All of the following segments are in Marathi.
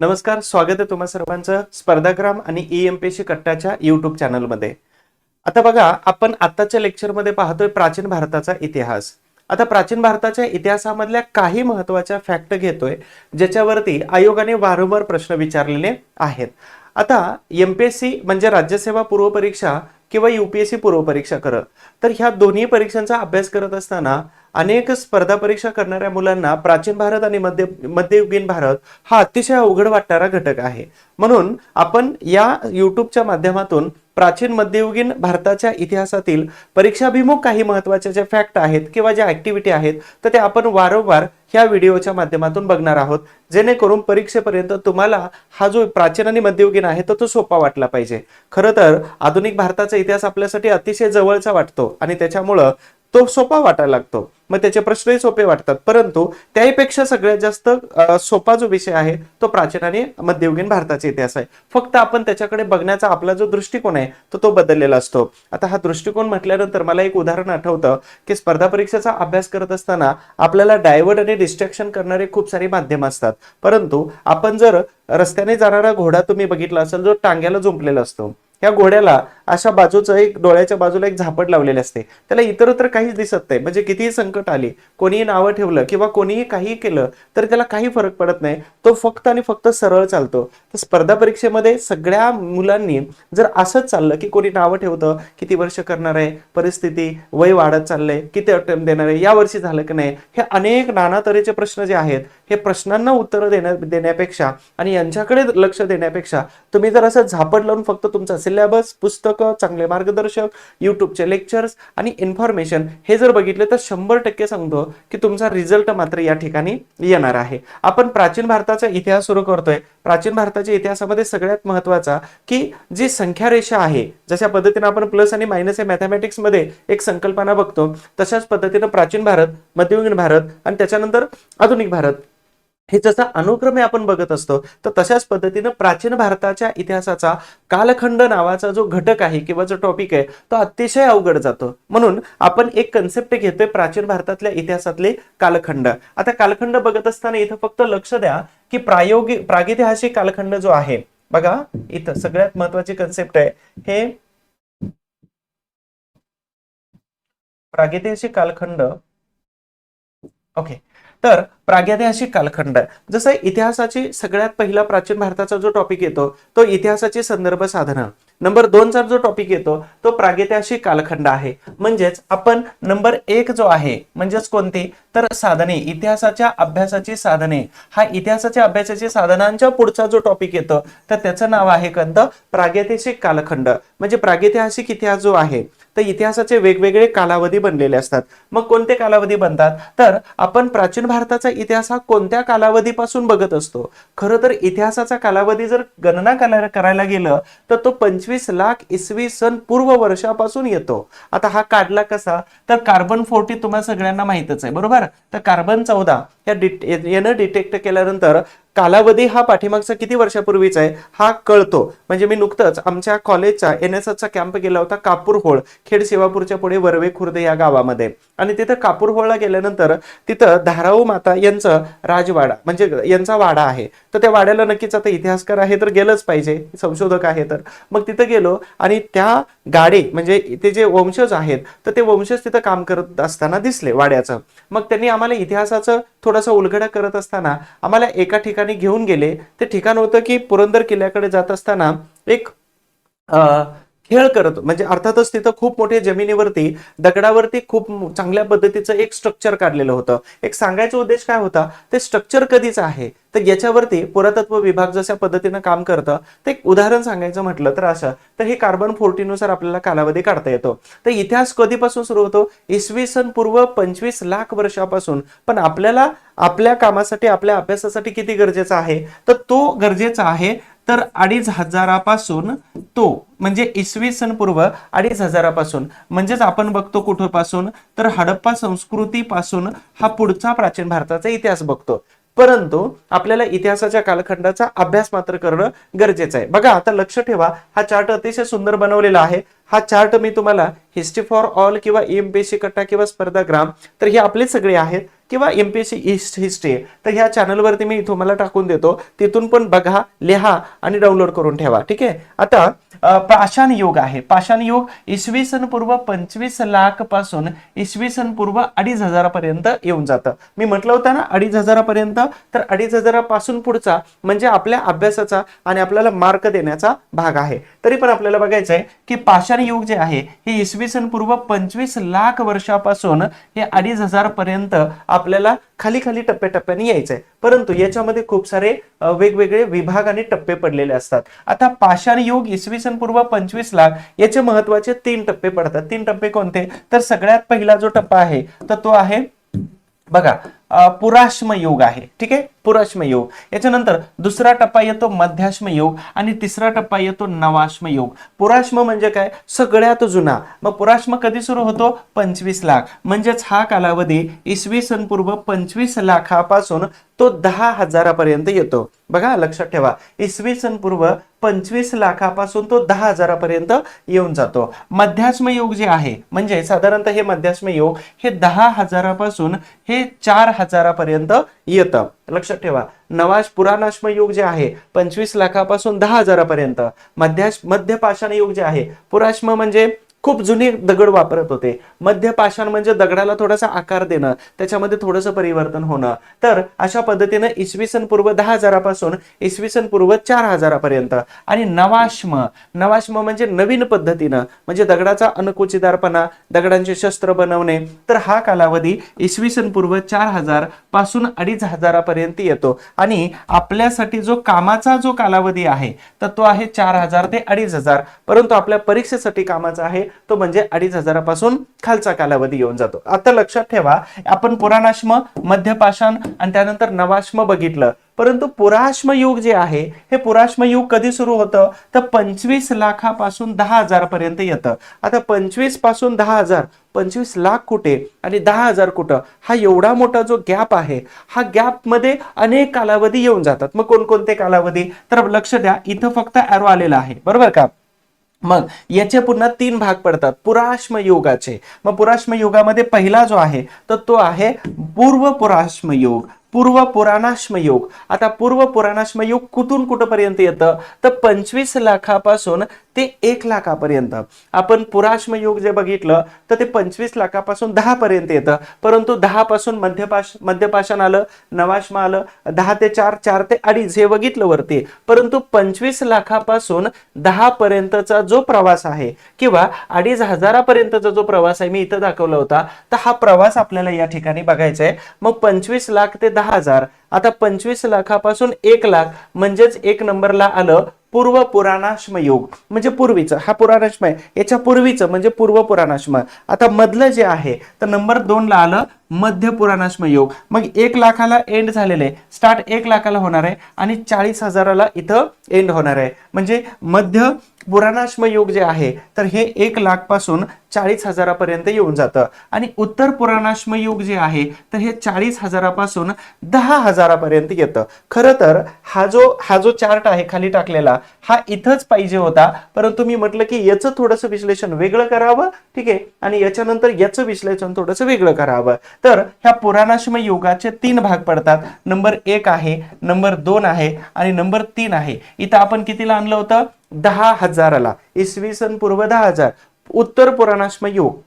नमस्कार, स्वागत आहे तुम्हा सर्वांचं स्पर्धाग्राम आणि ईएमपीएससी कट्टाच्या युट्यूब चॅनलमध्ये. आता बघा, आपण आताच्या लेक्चरमध्ये पाहतोय प्राचीन भारताचा इतिहास. आता प्राचीन भारताच्या इतिहासामधल्या काही महत्वाच्या फॅक्ट घेतोय, ज्याच्यावरती आयोगाने वारंवार प्रश्न विचारलेले आहेत. आता एमपीएससी म्हणजे राज्यसेवा पूर्व परीक्षा किंवा यूपीएससी पूर्व परीक्षा करत, तर ह्या दोन्ही परीक्षांचा अभ्यास करत असताना अनेक स्पर्धा परीक्षा करणाऱ्या मुलांना प्राचीन भारत आणि मध्ययुगीन भारत हा अतिशय अवघड वाटणारा घटक आहे. म्हणून आपण या युट्यूबच्या माध्यमातून प्राचीन मध्ययुगीन भारताच्या इतिहासातील परीक्षाभिमुख काही महत्त्वाचे जे फॅक्ट आहेत किंवा ज्या ऍक्टिव्हिटी आहेत, तर ते आपण वारंवार ह्या व्हिडिओच्या माध्यमातून बघणार आहोत, जेणेकरून परीक्षेपर्यंत तुम्हाला हा जो प्राचीन आणि मध्ययुगीन आहे तो सोपा वाटला पाहिजे. खरं तर आधुनिक भारताचा इतिहास आपल्यासाठी अतिशय जवळचा वाटतो आणि त्याच्यामुळं तो सोपा वाटायला लागतो. मग त्याचे प्रश्नही सोपे वाटतात, परंतु त्याहीपेक्षा सगळ्यात जास्त सोपा जो विषय आहे तो प्राचीन आणि मध्ययुगीन भारताचा इतिहास आहे. फक्त आपण त्याच्याकडे बघण्याचा आपला जो दृष्टिकोन आहे तो बदललेला असतो. आता हा दृष्टिकोन म्हटल्यानंतर मला एक उदाहरण आठवतं की स्पर्धा परीक्षेचा अभ्यास करत असताना आपल्याला डायव्हर्ट आणि डिस्ट्रॅक्शन करणारे खूप सारे माध्यम असतात, परंतु आपण जर रस्त्याने जाणारा घोडा तुम्ही बघितला असेल जो टांग्याला जुंपलेला असतो, या घोड्याला अशा बाजूचं एक डोळ्याच्या बाजूला एक झापड लावलेली असते, त्याला इतरत्र काहीच दिसत नाही. म्हणजे कितीही संकट आली, कोणीही नावं ठेवलं किंवा कोणीही काही केलं तर त्याला काही फरक पडत नाही, तो फक्त आणि फक्त सरळ चालतो. तर स्पर्धा परीक्षेमध्ये सगळ्या मुलांनी जर असंच चाललं की कोणी नावं ठेवतं, किती वर्ष करणार आहे, परिस्थिती, वय वाढत चाललंय, किती अटेम्प्ट देणार आहे, या वर्षी झालं की नाही, हे अनेक नाना तऱ्हेचे प्रश्न जे आहेत, हे प्रश्नांना उत्तर देण्यापेक्षा आणि यांच्याकडे लक्ष देण्यापेक्षा तुम्ही जर असं झापड लावून फक्त तुमचा सिलेबस, पुस्तकं, चांगले मार्गदर्शक, युट्यूबचे लेक्चर्स आणि इन्फॉर्मेशन हे जर बघितले तर 100% सांगतो की तुमचा रिझल्ट मात्र या ठिकाणी येणार आहे. आपण प्राचीन भारताचा इतिहास सुरू करतोय. प्राचीन भारताच्या इतिहासामध्ये सगळ्यात महत्वाचा की जी संख्या रेषा आहे, जशा पद्धतीने आपण प्लस आणि मायनस हे मॅथमॅटिक्स मध्ये एक संकल्पना बघतो, तशाच पद्धतीने प्राचीन भारत, मध्ययुगीन भारत आणि त्याच्यानंतर आधुनिक भारत हे जसा अनुक्रमे आपण बघत असतो, तर तशाच पद्धतीने प्राचीन भारताच्या इतिहासाचा कालखंड नावाचा जो घटक आहे किंवा जो टॉपिक आहे तो अतिशय अवघड जातो. म्हणून आपण एक कन्सेप्ट घेतोय प्राचीन भारतातल्या इतिहासातले कालखंड. आता कालखंड बघत असताना इथं फक्त लक्ष द्या की प्रागैतिहासिक कालखंड जो आहे, बघा इथं सगळ्यात महत्वाची कन्सेप्ट आहे हे प्रागैतिहासिक कालखंड. ओके, तर प्रागैतिहासिक कालखंड जसं इतिहासाची सगळ्यात पहिला प्राचीन भारताचा जो टॉपिक येतो तो इतिहासाची संदर्भ साधनं. नंबर 2 चा जो टॉपिक येतो तो प्रागैतिहासिक कालखंड आहे. म्हणजेच आपण नंबर 1 जो आहे म्हणजेच कोणती, तर साधने, इतिहासाच्या अभ्यासाची साधने. हा इतिहासाच्या अभ्यासाची साधनांच्या पुढचा जो टॉपिक येतो तर त्याचं नाव आहे कोणतं, प्रागैतिहासिक कालखंड. म्हणजे प्रागैतिहासिक इतिहास जो आहे तर इतिहासाचे वेगवेगळे कालावधी बनलेले असतात. मग कोणते कालावधी बनतात, तर आपण प्राचीन भारताचा इतिहास हा कोणत्या कालावधीपासून बघत असतो. खरं तर इतिहासाचा कालावधी जर गणना करायला गेलं तर तो 25 लाख इसवी सन पूर्व वर्षापासून येतो. आता हा काढला कसा, तर कार्बन 40 तुम्हाला सगळ्यांना माहितच आहे, बरोबर. तर कार्बन 14 यानं डिटेक्ट केल्यानंतर कालावधी हा पाठीमागचा किती वर्षापूर्वीचा आहे हा कळतो. म्हणजे मी नुकतंच आमच्या कॉलेजचा एनएसएसचा कॅम्प गेला होता कापूरहोळ, खेड सेवापूरच्या पुढे वरवे खुर्द या गावामध्ये, आणि तिथं कापूरहोळला गेल्यानंतर तिथं धाराऊ माता यांचं राजवाडा म्हणजे यांचा वाडा आहे. तर त्या वाड्याला नक्कीच आता इतिहासकार आहे तर गेलंच पाहिजे, संशोधक आहे तर. मग तिथं गेलो आणि त्या गाडे म्हणजे ते जे वंशज आहेत तर ते वंशज तिथं काम करत असताना दिसले वाड्याचं. मग त्यांनी आम्हाला इतिहासाचं थोडासा उलगडा करत असताना आम्हाला एका ठिकाणी घेऊन गेले. ते ठिकाण होतं की पुरंदर किल्ल्याकडे जात असताना एक खेळ करत, म्हणजे अर्थातच तिथं खूप मोठ्या जमिनीवरती दगडावरती खूप चांगल्या पद्धतीचं एक स्ट्रक्चर काढलेलं होतं. एक सांगायचा उद्देश काय होता, ते स्ट्रक्चर कधीच आहे तर याच्यावरती पुरातत्व विभाग जशा पद्धतीनं काम करतं ते एक उदाहरण सांगायचं म्हटलं तर असं, तर हे कार्बन 40 नुसार आपल्याला कालावधी काढता येतो. तर इतिहास कधीपासून सुरू होतो, इसवी सन पूर्व 25 लाख वर्षापासून. पण आपल्याला आपल्या कामासाठी, आपल्या अभ्यासासाठी किती गरजेचा आहे, तर तो गरजेचा आहे तर 2500 पासून, तो म्हणजे इसवी सन पूर्व 2500 पासून. म्हणजेच आपण बघतो कुठपासून, तर हडप्पा संस्कृती पासून हा पुढचा प्राचीन भारताचा इतिहास बघतो. परंतु आपल्याला इतिहासाच्या कालखंडाचा अभ्यास मात्र करणं गरजेचं आहे. बघा आता लक्ष ठेवा, हा चार्ट अतिशय सुंदर बनवलेला आहे. हा चार्ट मी तुम्हाला हिस्ट्री फॉर ऑल किंवा ईएमपीएससी कट्टा किंवा स्पर्धाग्राम, तर हे आपले सगळे आहेत. किंवा एमपीएससी हिस्ट्री तर ह्या चॅनलवरती मी तुम्हाला टाकून देतो, तिथून पण बघा, लिहा आणि डाउनलोड करून ठेवा. ठीक आहे. आता पाषाण युग आहे. पाषाण युग इसवी सन पूर्व 25 लाख पासून इसवी सन पूर्व 2500 पर्यंत येऊन जातं. मी म्हटलं होतं ना 2500 पर्यंत, तर 2500 पासून पुढचा म्हणजे आपल्या अभ्यासाचा आणि आपल्याला मार्क देण्याचा भाग आहे. तरी पण आपल्याला बघायचं आहे की पाषाण युग जे आहे हे इसवी सन पूर्व 25 लाख वर्षापासून हे 2500 पर्यंत आपल्याला खाली खाली टप्प्याटप्प्याने यायचंय. परंतु याच्यामध्ये खूप सारे वेगवेगळे विभाग आणि टप्पे पडलेले असतात. आता पाषाण युग इसवी सन पूर्व 25 लाख याचे महत्वाचे 3 टप्पे पडतात. 3 टप्पे कोणते? तर सगळ्यात पहिला जो टप्पा आहे तर तो आहे बघा पुराश्म युग आहे. ठीक आहे, पुराश्म युग. याच्यानंतर दुसरा टप्पा येतो मध्याश्म युग आणि तिसरा टप्पा येतो नवाश्म युग. पुराश्म म्हणजे काय? सगळ्यात जुना. मग पुराश्म कधी सुरू होतो? 25 लाख. म्हणजेच हा कालावधी इसवी सन पूर्व 25 लाखापासून तो 10,000 पर्यंत येतो. बघा लक्षात ठेवा, इसवी सन पूर्व 25 लाखापासून तो 10,000 पर्यंत येऊन जातो. मध्याश्म युग जे आहे म्हणजे साधारणतः हे मध्याश्म युग हे 10,000 पासून हे 4,000 पर्यंत येतं. लक्षात ठेवा. पुराणाश्म युग जे आहे 25 लाखापासून 10,000 पर्यंत. मध्य पाषाण युग जे आहे, पुराश्म म्हणजे खूप जुने दगड वापरत होते. मध्य पाषाण म्हणजे दगडाला थोडासा आकार देणं, त्याच्यामध्ये थोडंसं परिवर्तन होणं. तर अशा पद्धतीने इसवी सन पूर्व 10,000 पासून इसवी सन पूर्व 4,000 पर्यंत. आणि नवाश्म म्हणजे नवीन पद्धतीनं म्हणजे दगडाचा अणकुचीदारपणा, दगडांचे शस्त्र बनवणे. तर हा कालावधी इसवी सन पूर्व 4,000 पासून 2,500 पर्यंत येतो. आणि आपल्यासाठी जो कामाचा जो कालावधी आहे तर तो आहे 4,000 ते 2,500. परंतु आपल्या परीक्षेसाठी कामाचा आहे तो म्हणजे 2,500 पासून खालचा कालावधी येऊन जातो. आता लक्षात ठेवा, आपण पुराणाश्म, मध्य पाषाण आणि त्यानंतर नवाश्म बघितलं. परंतु पुराश्म युग जे आहे हे पुराश्म युग कधी सुरू होतं? तर 25 लाखापासून 10,000 पर्यंत येतं. आता 25 पासून 10,000, 25 लाख कुठे आणि 10,000 कुठं? हा एवढा मोठा जो गॅप आहे, हा गॅप मध्ये अनेक कालावधी येऊन जातात. मग कोणकोणते कालावधी? तर लक्ष द्या, इथं फक्त ॲरो आलेला आहे, बरोबर का? मग याचे पुन्हा 3 भाग पडतात पुराश्म युगाचे. मग पुराश्म युगामध्ये पहिला जो आहे तर तो आहे पूर्व पुराश्म युग, पूर्व पुराणाश्म युग. आता पूर्व पुराणाश्म युग कुठून कुठपर्यंत येतं? तर 25 लाखापासून ते 1 लाखापर्यंत. आपण पुराश्म युग जे बघितलं तर ते 25 लाखापासून 10 पर्यंत येतं. परंतु 10 पासून मध्य पाषाण आलं, नवाश्म आलं, 10 ते 4, 4 ते 2.5 हे बघितलं वरती. परंतु 25 लाखापासून 10 पर्यंतचा जो प्रवास आहे किंवा 2,500 पर्यंतचा जो प्रवास आहे मी इथं दाखवला होता, तर हा प्रवास आपल्याला या ठिकाणी बघायचा आहे. मग 25 लाख ते 10,000. आता 25 लाखापासून 1 लाख म्हणजेच 1 नंबरला आलं पूर्व पुराणाश्म युग, म्हणजे पूर्वीचं. हा पुराणाश्म आहे, याच्या पूर्वीचं म्हणजे पूर्व पुराणाश्म. आता मधलं जे आहे तर नंबर 2 ला आलं मध्य पुराणाश्म युग. मग 1 लाखाला एंड झालेलं आहे, स्टार्ट 1 लाखाला होणार आहे आणि 40,000ला इथं एंड होणार आहे. म्हणजे मध्य पुराणाश्म युग जे आहे तर हे 1 लाख पासून 40,000 पर्यंत येऊन जातं. आणि उत्तर पुराणाश्म युग जे आहे तर हे 40,000 पासून 10,000 पर्यंत येतं. खरं तर हा जो चार्ट आहे खाली टाकलेला हा इथंच पाहिजे होता, परंतु मी म्हटलं की याचं थोडंसं विश्लेषण वेगळं करावं. ठीक आहे, आणि याच्यानंतर याचं विश्लेषण थोडंसं वेगळं करावं. तर ह्या पुराणाश्म युगाचे 3 भाग पडतात. नंबर 1 आहे, नंबर 2 आहे आणि नंबर 3 आहे. इथं आपण कितीला आणलं होतं? 10,000ला, इसवी सन पूर्व 10,000 उत्तर पुराणाश्म युग.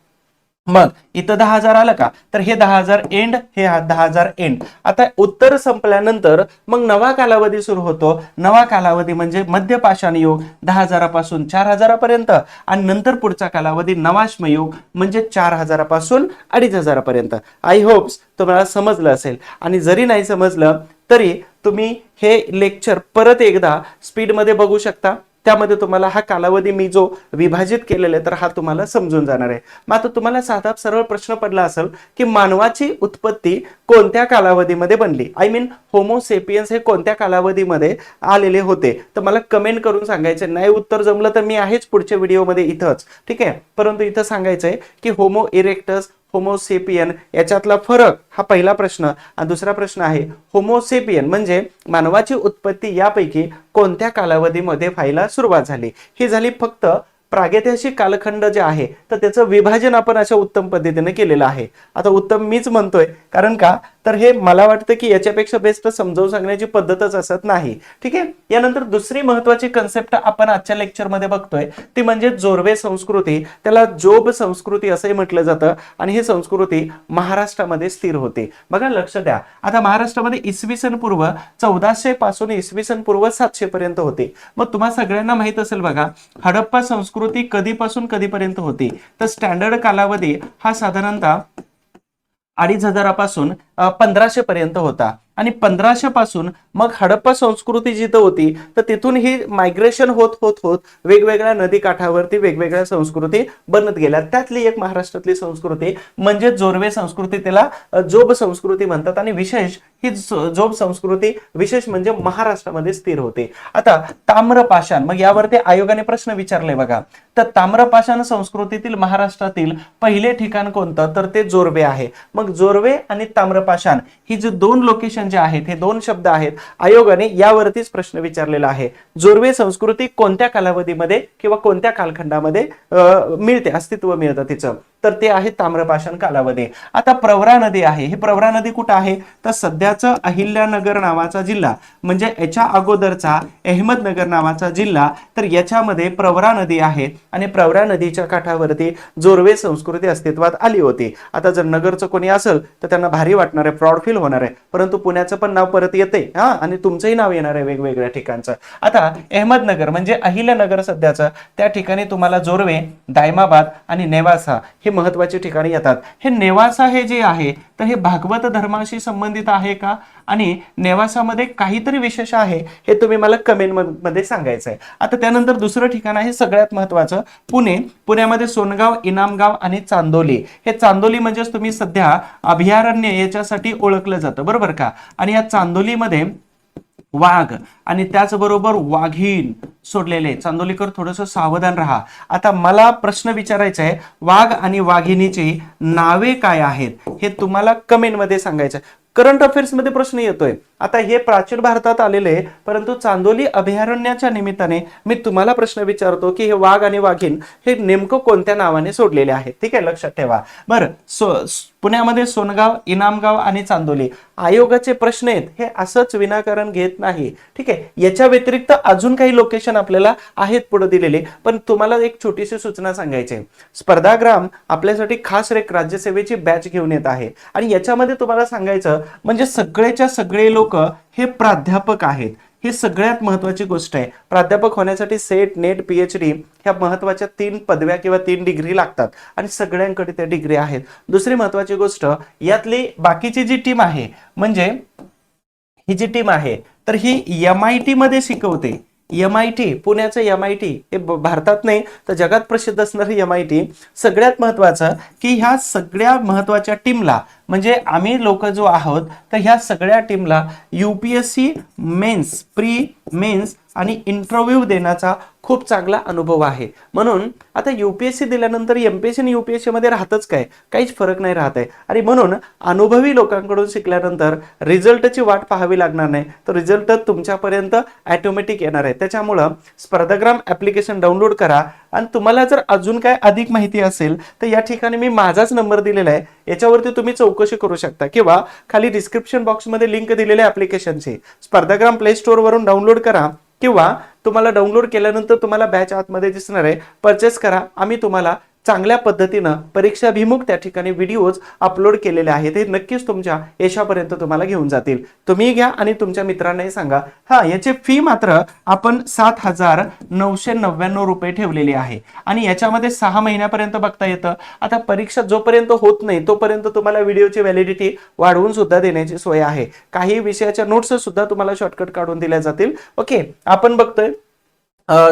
मग इथं 10,000 आलं का? तर हे 10,000 एंड, हे 10,000 एंड. आता उत्तर संपल्यानंतर मग नवा कालावधी सुरू होतो. नवा कालावधी म्हणजे मध्य पाषाण युग 10,000 पासून 4,000 पर्यंत आणि नंतर पुढचा कालावधी नवाश्म युग म्हणजे 4,000 पासून 2,500 पर्यंत. आय होप्स तुम्हाला समजलं असेल. आणि जरी नाही समजलं तरी तुम्ही हे लेक्चर परत एकदा स्पीडमध्ये बघू शकता. त्यामध्ये तुम्हाला हा कालावधी मी जो विभाजित केलेला आहे तर हा तुम्हाला समजून जाणार आहे. मग आता तुम्हाला साधा सरळ प्रश्न पडला असेल की मानवाची उत्पत्ती कोणत्या कालावधीमध्ये बनली? आय मीन होमोसेपियन्स हे कोणत्या कालावधीमध्ये आलेले होते? तर मला कमेंट करून सांगायचे. नाही उत्तर जमलं तर मी आहेच पुढच्या व्हिडिओमध्ये इथंच. ठीक आहे, परंतु इथं सांगायचंय की होमो इरेक्टस, होमोसेपियन याच्यातला फरक हा पहिला प्रश्न. आणि दुसरा प्रश्न आहे होमोसेपियन म्हणजे मानवाची उत्पत्ती यापैकी कोणत्या कालावधीमध्ये व्हायला सुरुवात झाली? ही झाली फक्त प्रागैतिहासिक कालखंड जे आहे तर त्याचं विभाजन आपण अशा उत्तम पद्धतीने केलेलं आहे. आता उत्तम मीच म्हणतोय कारण का तर हे मला वाटतं की याच्यापेक्षा बेस्ट समजावून सांगण्याची पद्धतच असत नाही. ठीक आहे. यानंतर दुसरी महत्वाची कन्सेप्ट आपण आजच्या लेक्चरमध्ये बघतोय ती म्हणजे जोरवे संस्कृती, त्याला जोब संस्कृती असंही म्हटलं जातं आणि ही संस्कृती महाराष्ट्रामध्ये स्थिर होती. बघा लक्ष द्या, आता महाराष्ट्रामध्ये इसवी सन पूर्व 1400 पासून इसवी सन पूर्व 700 पर्यंत होते. मग तुम्हा सगळ्यांना माहित असेल बघा, हडप्पा संस्कृती कधीपासून कधीपर्यंत होती, तर स्टँडर्ड कालावधी हा साधारणतः 2500 1500 पर्यंत होता आणि 1500 पासून मग हडप्पा संस्कृती जिथं होती तर तिथून ही मायग्रेशन होत होत होत वेगवेगळ्या नदी काठावरती वेगवेगळ्या संस्कृती बनत गेल्या. त्यातली एक महाराष्ट्रातली संस्कृती म्हणजे जोरवे संस्कृती, त्याला जोब संस्कृती म्हणतात आणि विशेष ही जोब संस्कृती विशेष म्हणजे महाराष्ट्रामध्ये स्थिर होते. आता ताम्रपाषाण, मग यावरती आयोगाने प्रश्न विचारले बघा, तर ताम्रपाषाण संस्कृतीतील महाराष्ट्रातील पहिले ठिकाण कोणतं, तर ते जोरवे आहे. मग जोरवे आणि ताम्रपाषाण ही जी दोन लोकेशन जे आहेत, हे दोन शब्द आहेत, आयोगाने यावरतीच प्रश्न विचारलेला आहे. जोरवे संस्कृती कोणत्या कालावधीमध्ये किंवा कोणत्या कालखंडामध्ये मिळते, अस्तित्व मिळतं तिचं, तर ते आहे ताम्रपाषाण कालावधी. आता प्रवरा नदी आहे, ही प्रवरा नदी कुठं आहे, तर सध्याचं अहिल्यानगर नावाचा जिल्हा म्हणजे याच्या अगोदरचा अहमदनगर नावाचा जिल्हा, तर याच्यामध्ये प्रवरा नदी आहे आणि प्रवरा नदीच्या काठावरती जोरवे संस्कृती अस्तित्वात आली होती. आता जर नगरचं कोणी असेल तर त्यांना भारी वाटणार आहे, प्राऊड फील होणार आहे, परंतु पुण्याचं पण नाव परत येते हा, आणि तुमचंही नाव येणार आहे वेगवेगळ्या ठिकाणचं. आता अहमदनगर म्हणजे अहिल्यानगर सध्याचं, त्या ठिकाणी तुम्हाला जोरवे, दायमाबाद आणि नेवासा हे महत्वाची ठिकाणी येतात. हे नेवासा हे जे आहे तर हे भागवत धर्माशी संबंधित आहे का आणि नेवासामध्ये काहीतरी विशेष आहे हे तुम्ही मला कमेंट मध्ये सांगायचं आहे. आता त्यानंतर दुसरं ठिकाण आहे सगळ्यात महत्वाचं पुणे. पुण्यामध्ये सोनगाव, इनामगाव आणि चांदोली. हे चांदोली म्हणजेच तुम्ही सध्या अभयारण्य याच्यासाठी ओळखलं जातं, बरोबर का. आणि या चांदोलीमध्ये वाघ आणि त्याचबरोबर वाघीण सोडलेले. चांदोलीकर थोडस सावधान राहा. आता मला प्रश्न विचारायचा आहे, वाघ आणि वाघिणीची नावे काय आहेत हे तुम्हाला कमेंट मध्ये सांगायचं. करंट अफेअर्स मध्ये प्रश्न येतोय. आता हे प्राचीन भारतात आलेले, परंतु चांदोली अभयारण्याच्या निमित्ताने मी तुम्हाला प्रश्न विचारतो की हे वाघ आणि वाघीण हे नेमकं कोणत्या नावाने सोडलेले आहेत. ठीक आहे, लक्षात ठेवा. बरं, पुण्यामध्ये सोनगाव, इनामगाव आणि चांदोली. आयोगाचे प्रश्न आहेत हे असंच विनाकारण घेत नाही. ठीक आहे, याच्या व्यतिरिक्त अजून काही लोकेशन आपल्याला आहेत पुढे दिलेले, पण तुम्हाला एक छोटीशी सूचना सांगायची आहे. स्पर्धाग्राम आपल्यासाठी खास एक राज्यसेवेची बॅच घेऊन येत आहे आणि याच्यामध्ये तुम्हाला सांगायचं म्हणजे सगळेच्या सगळे लोक हे प्राध्यापक आहेत. ही सगळ्यात महत्वाची गोष्ट आहे. प्राध्यापक होण्यासाठी सेट, नेट, पीएचडी ह्या महत्वाच्या 3 पदव्या किंवा 3 डिग्री लागतात आणि सगळ्यांकडे त्या डिग्री आहेत. दुसरी महत्वाची गोष्ट, यातली बाकीची जी टीम आहे म्हणजे ही जी टीम आहे तर ही MIT मध्ये शिकवते. MIT, पुण्याचं MIT हे भारतात नाही तर जगात प्रसिद्ध असणारी MIT. सगळ्यात महत्वाचं की ह्या सगळ्या महत्वाच्या टीमला म्हणजे आम्ही लोक जो आहोत तर ह्या सगळ्या टीमला UPSC मेन्स, प्री मेन्स आणि इंटरव्ह्यू देण्याचा खूप चांगला अनुभव आहे. म्हणून आता UPSC दिल्यानंतर MPSC आणि UPSC मध्ये राहतच काय, काहीच फरक नाही राहत आहे. आणि म्हणून अनुभवी लोकांकडून शिकल्यानंतर रिझल्टची वाट पाहावी लागणार नाही, तर रिझल्ट तुमच्यापर्यंत ऑटोमॅटिक येणार आहे. त्याच्यामुळं स्पर्धाग्राम ऍप्लिकेशन डाउनलोड करा आणि तुम्हाला जर अजून काय अधिक माहिती असेल तर या ठिकाणी मी माझाच नंबर दिलेला आहे, याच्यावरती तुम्ही चौकशी करू शकता किंवा खाली डिस्क्रिप्शन बॉक्समध्ये लिंक दिलेल्या ऍप्लिकेशनची स्पर्धाग्राम प्ले स्टोअर वरून डाउनलोड करा किंवा तुम्हाला डाउनलोड केल्यानंतर तुम्हाला बॅच आतमध्ये दिसणार आहे, परचेस करा. आम्ही तुम्हाला चांगल्या पद्धतीनं परीक्षाभिमुख त्या ठिकाणी व्हिडिओज अपलोड केलेले आहेत, हे नक्कीच तुमच्या यशापर्यंत तुम्हाला घेऊन जातील. तुम्ही घ्या आणि तुमच्या मित्रांनाही सांगा. याची फी मात्र आपण 7,999 रुपये ठेवलेली आहे आणि याच्यामध्ये 6 महिन्यापर्यंत बघता येतं. आता परीक्षा जोपर्यंत होत नाही तोपर्यंत तुम्हाला व्हिडिओची व्हॅलिडिटी वाढवून सुद्धा देण्याची सोय आहे. काही विषयाच्या नोट्स सुद्धा तुम्हाला शॉर्टकट काढून दिल्या जातील. ओके, आपण बघतोय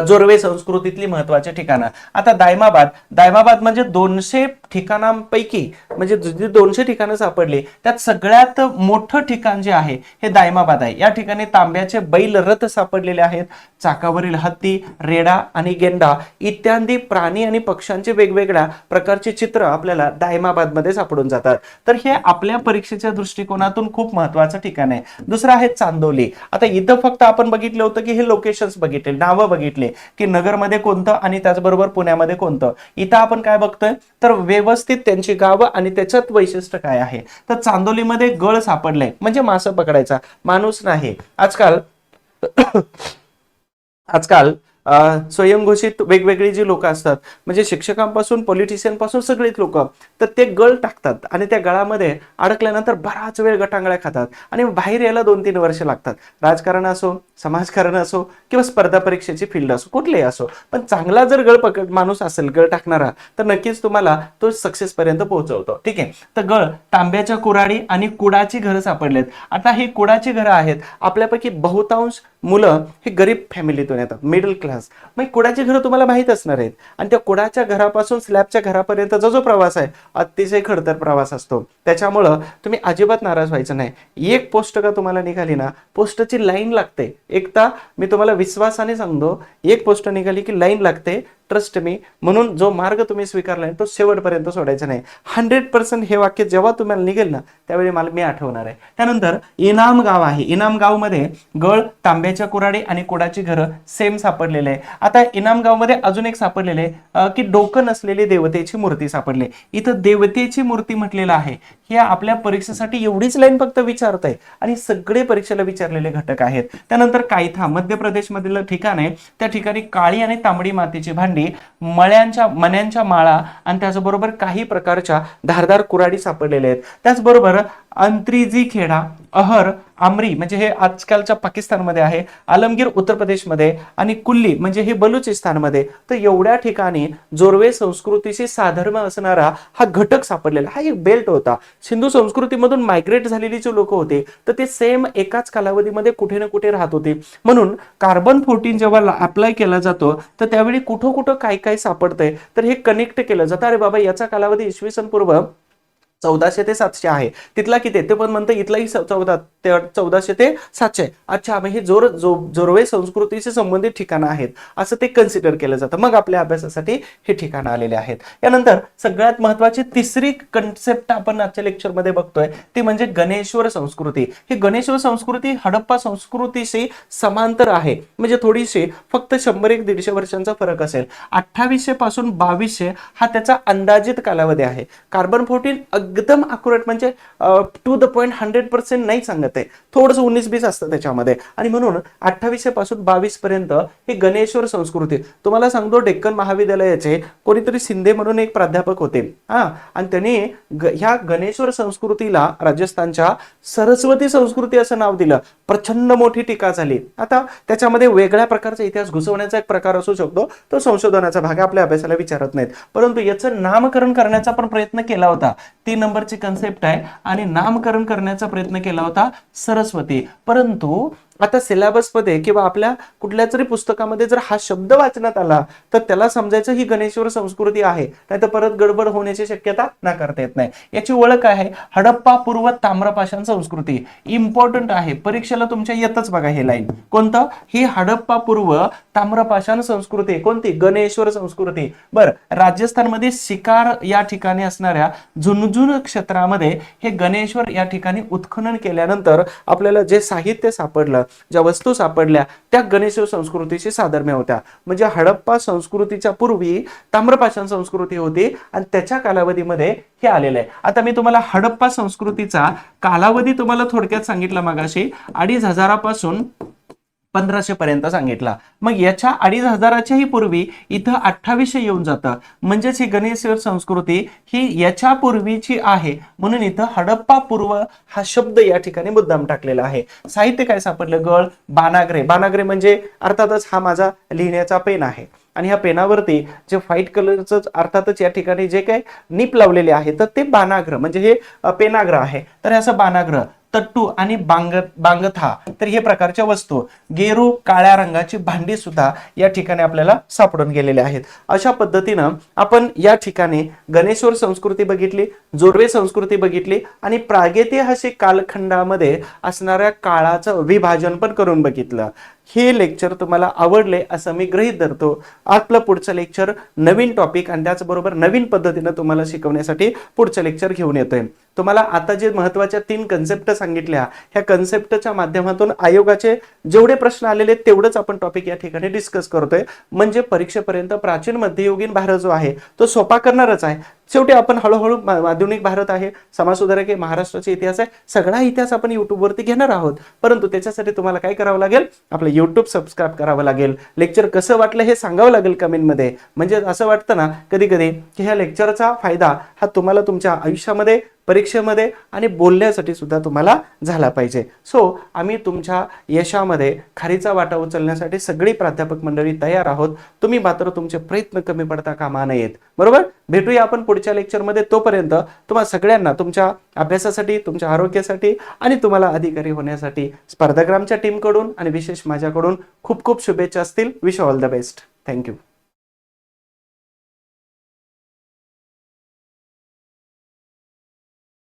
जोरवे संस्कृतीतली महत्वाची ठिकाणं. आता दायमाबाद म्हणजे 200 ठिकाणांपैकी म्हणजे जी 200 ठिकाणं सापडली त्यात सगळ्यात मोठं ठिकाण जे आहे हे दायमाबाद आहे. या ठिकाणी तांब्याचे बैल रथ सापडलेले आहेत, चाकावरील हत्ती, रेडा आणि गेंडा इत्यादी प्राणी आणि पक्ष्यांचे वेगवेगळ्या प्रकारचे चित्र आपल्याला दायमाबाद मध्ये सापडून जातात. तर हे आपल्या परीक्षेच्या दृष्टिकोनातून खूप महत्वाचं ठिकाण आहे. दुसरं आहे चांदोली. आता इथं फक्त आपण बघितलं होतं की हे लोकेशन्स बघितले, नावं बघितली, बघितले की नगरमध्ये कोणतं आणि त्याचबरोबर पुण्यामध्ये कोणतं. इथं आपण काय बघतोय तर व्यवस्थित त्यांची गावं आणि त्याच्यात वैशिष्ट्य काय आहे. तर चांदोलीमध्ये गळ सापडले म्हणजे मासं पकडायचा माणूस नाही. आजकाल आजकाल स्वयंघोषित वेगवेगळी जी लोक असतात म्हणजे शिक्षकांपासून पॉलिटिशियन पासून सगळीच लोक तर ते गळ टाकतात आणि त्या गळामध्ये अडकल्यानंतर बराच वेळ गटांगळ्या खातात आणि बाहेर यायला 2-3 वर्ष लागतात. राजकारण असो, समाजकारण असो किंवा स्पर्धा परीक्षेची फील्ड असो, कुठलेही असो, पण चांगला जर गळ पकड माणूस असेल गळ टाकणारा तर नक्कीच तुम्हाला तो सक्सेस पर्यंत पोहोचवतो. ठीक आहे. तर गळ, तांब्याच्या कुऱ्हाडी आणि कुडाची घरं सापडलेत. आता ही कुडाची घरं आहेत. आपल्यापैकी बहुतांश मुलं हे गरीब फॅमिलीतून येतात, मिडल क्लास. मग कुडाची घरं तुम्हाला माहित असणार आहेत आणि त्या कुडाच्या घरापासून स्लॅबच्या घरापर्यंतचा जो प्रवास आहे अतिशय खडतर प्रवास असतो. त्याच्यामुळं तुम्ही अजिबात नाराज व्हायचं नाही. एक पोस्ट का तुम्हाला निघाली ना, पोस्टची लाईन लागते. एकदा मी तुम्हाला विश्वासाने सांगतो, एक पोस्ट निघाली की लाईन लागते. Trust me. म्हणून जो मार्ग तुम्ही स्वीकारलाय तो शेवटपर्यंत सोडायचा नाही. 100% हे वाक्य जेव्हा तुम्हाला निघेल ना त्यावेळी मला मी आठवणार आहे. त्यानंतर इनाम गाव आहे. इनाम गाव मध्ये गळ, तांब्याच्या कुऱ्हाडी आणि कुडाची घरं सेम सापडलेले आहे. आता इनाम गाव मध्ये अजून एक सापडलेले की डोकं नसलेली देवतेची मूर्ती सापडली. इथं देवतेची मूर्ती म्हटलेलं आहे. हे आपल्या परीक्षेसाठी एवढीच लाईन फक्त विचारत आहे आणि सगळे परीक्षेला विचारलेले घटक आहेत. त्यानंतर कायथा मध्य प्रदेश मधील ठिकाण आहे. त्या ठिकाणी काळी आणि तांबडी मातीची भांडी, मण्यांच्या माळा आणि त्याचबरोबर काही प्रकारच्या धारदार कुऱ्हाडी सापडलेल्या आहेत. त्याचबरोबर अंत्रिजी खेडा, अहर, आमरी म्हणजे हे आजकालच्या पाकिस्तानमध्ये आहे, आलमगीर उत्तर प्रदेशमध्ये आणि कुल्ली म्हणजे हे बलुचिस्तानमध्ये. तर एवढ्या ठिकाणी जोरवे संस्कृतीशी साधर्म्य असणारा हा घटक सापडलेला. हा एक बेल्ट होता. सिंधू संस्कृतीमधून मायग्रेट झालेली जी लोक होते तर ते सेम एकाच कालावधीमध्ये कुठे ना कुठे राहत होते. म्हणून कार्बन 14 जेव्हा अप्लाय केला जातो तर त्यावेळी कुठं कुठं काय काय सापडतंय तर हे कनेक्ट केलं जातं. अरे बाबा याचा कालावधी इसवी सन पूर्व 1400 ते 700 आहे. तिथला किती ते पण म्हणतं इथलाही 1400 ते 700. अच्छा, मग हे जोरवे संस्कृतीशी संबंधित ठिकाणं आहेत असं ते कन्सिडर केलं जातं. मग आपल्या अभ्यासासाठी हे ठिकाणं आलेले आहेत. यानंतर सगळ्यात महत्वाची तिसरी कन्सेप्ट आपण आजच्या लेक्चरमध्ये बघतोय ती म्हणजे गणेश्वर संस्कृती. ही गणेश्वर संस्कृती हडप्पा संस्कृतीशी समांतर आहे. म्हणजे थोडीशी फक्त 100-150 वर्षांचा फरक असेल. 2800 पासून 2200 हा त्याचा अंदाजित कालावधी आहे. कार्बन 14 एकदम अक्युरेट म्हणजे टू द पॉइंट 100% नाही सांगत आहे. थोडंसं 19-20 असतं त्याच्यामध्ये आणि म्हणून 2800 पासून 22 पर्यंत ही गणेश्वर संस्कृती. तुम्हाला सांगतो डेक्कन महाविद्यालयाचे कोणीतरी शिंदे म्हणून एक प्राध्यापक होते आणि त्यांनी ह्या गणेश्वर संस्कृतीला राजस्थानच्या सरस्वती संस्कृती असं नाव दिलं. प्रचंड मोठी टीका झाली. आता त्याच्यामध्ये वेगळ्या प्रकारचा इतिहास घुसवण्याचा एक प्रकार असू शकतो, तो संशोधनाचा भाग आपल्या अभ्यासाला विचारत नाहीत, परंतु याचं नामकरण करण्याचा पण प्रयत्न केला होता. 3 नंबरची कन्सेप्ट आहे आणि नामकरण करण्याचा प्रयत्न केला होता सरस्वती. परंतु आता सिलेबस मध्ये किंवा आपल्या कुठल्या तरी पुस्तकामध्ये जर हा शब्द वाचण्यात आला तर त्याला समजायचं ही गणेश्वर संस्कृती आहे, नाहीतर परत गडबड होण्याची शक्यता नाकारता येत नाही. याची ओळख आहे हडप्पा पूर्व ताम्रपाषाण संस्कृती. इम्पॉर्टंट आहे, परीक्षेला तुमच्या येतच बघा हे लाईन. कोणतं? ही हडप्पा पूर्व ताम्रपाषाण संस्कृती. कोणती? गणेश्वर संस्कृती. बरं, राजस्थानमध्ये शिकार या ठिकाणी असणाऱ्या झुंझुनू क्षेत्रामध्ये हे गणेश्वर या ठिकाणी उत्खनन केल्यानंतर आपल्याला जे साहित्य सापडलं, ज्या वस्तू सापडल्या त्या गणेश्वर संस्कृतीशी साधर्म्य होत्या. म्हणजे हडप्पा संस्कृतीच्या पूर्वी ताम्रपाषाण संस्कृती होती आणि त्याच्या कालावधीमध्ये हे आलेलं आहे. आता मी तुम्हाला हडप्पा संस्कृतीचा कालावधी तुम्हाला थोडक्यात सांगितला मगाशी. 2500 पासून 1500 पर्यंत सांगितला. मग याच्या 2500च्याही पूर्वी इथं 2800 येऊन जातं. म्हणजेच ही गणेश्वर संस्कृती ही याच्या पूर्वीची आहे. म्हणून इथं हडप्पा पूर्व हा शब्द या ठिकाणी मुद्दाम टाकलेला आहे. साहित्य काय सापडलं? गळ, बानाग्रे. बानाग्रे म्हणजे अर्थातच हा माझा लिहिण्याचा पेन आहे आणि ह्या पेनावरती जे व्हाईट कलरचं अर्थातच या ठिकाणी जे काही नीप लावलेले आहे तर ते बानाग्र म्हणजे हे पेनाग्र आहे. तर असं बानाग्र, तट्टू आणि बांगथा तर हे प्रकारच्या वस्तू, गेरू काळ्या रंगाची भांडी सुद्धा या ठिकाणी आपल्याला सापडून गेलेले आहेत. अशा पद्धतीनं आपण या ठिकाणी गणेश्वर संस्कृती बघितली, जोरवे संस्कृती बघितली आणि प्रागैतिहासिक कालखंडामध्ये असणाऱ्या काळाचं विभाजन पण करून बघितलं. हे लेक्चर तुम्हाला आवडले असं मी गृहीत धरतो. आपलं पुढचं लेक्चर नवीन टॉपिक आणि त्याचबरोबर नवीन पद्धतीनं तुम्हाला शिकवण्यासाठी पुढचं लेक्चर घेऊन येतोय. तुम्हाला आता जे महत्त्वाच्या 3 कन्सेप्ट सांगितल्या, ह्या कन्सेप्टच्या माध्यमातून आयोगाचे जेवढे प्रश्न आलेले तेवढंच आपण टॉपिक या ठिकाणी डिस्कस करतोय. म्हणजे परीक्षेपर्यंत प्राचीन मध्ययुगीन भारत जो आहे तो सोपा करणारच आहे. शेवटी आपण हळूहळू आधुनिक भारत आहे, समाजसुधारक आहे, महाराष्ट्राचा इतिहास आहे, सगळा इतिहास आपण युट्यूबवरती घेणार आहोत. परंतु त्याच्यासाठी तुम्हाला काय करावं लागेल, आपलं युट्यूब सबस्क्राईब करावं लागेल. लेक्चर कसं वाटलं हे सांगावं लागेल कमेंटमध्ये. म्हणजे असं वाटतं ना कधी कधी की ह्या लेक्चरचा फायदा हा तुम्हाला तुमच्या आयुष्यामध्ये, परीक्षेमध्ये आणि बोलण्यासाठी सुद्धा तुम्हाला झाला पाहिजे. सो आम्ही तुमच्या यशामध्ये खारीचा वाटा उचलण्यासाठी सगळी प्राध्यापक मंडळी तयार आहोत. तुम्ही मात्र तुमचे प्रयत्न कमी पडता कामा नयेत. बरोबर, भेटूया आपण पुढच्या लेक्चरमध्ये. तोपर्यंत तुम्हा सगळ्यांना तुमच्या अभ्यासासाठी, तुमच्या आरोग्यासाठी आणि तुम्हाला अधिकारी होण्यासाठी स्पर्धाग्रामच्या टीमकडून आणि विशेष माझ्याकडून खूप खूप शुभेच्छा असतील. Wish all the best. Thank you.